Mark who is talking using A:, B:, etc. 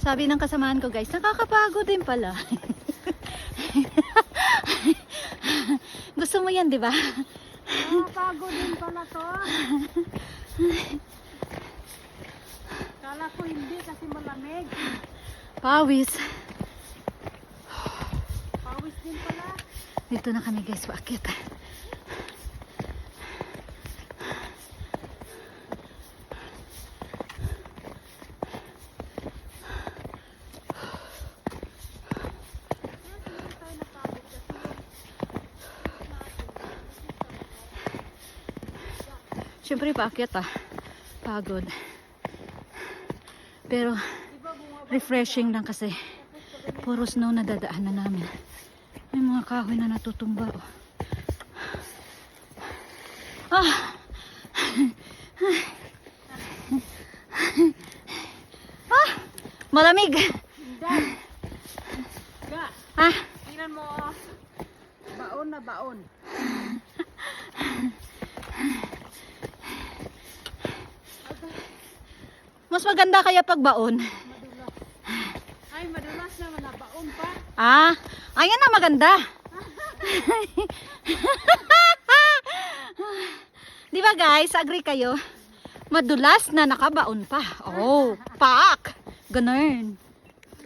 A: Sabi ng kasamaan ko guys, nakakapagod din pala. Gusto mo yan, di ba?
B: Nakakapagod din pala to. Kala ko hindi kasi malamig.
A: Pawis.
B: Pawis din pala.
A: Dito na kami guys, bakit? Siyempre paakyat pagod. Pero refreshing lang kasi puro snow na dadaanan namin. May mga kahoy na natutumba. Ah! Ah! Malamig!
B: Dad! Ga!
A: Ah!
B: Tingnan mo. Baon na baon.
A: Mas maganda kaya pag baon.
B: Madulas. Ay, madulas naman na baon pa.
A: Ah! Ayan na maganda! Di ba guys, agree kayo? Madulas na nakabaon pa. Oh, pak! Ganun.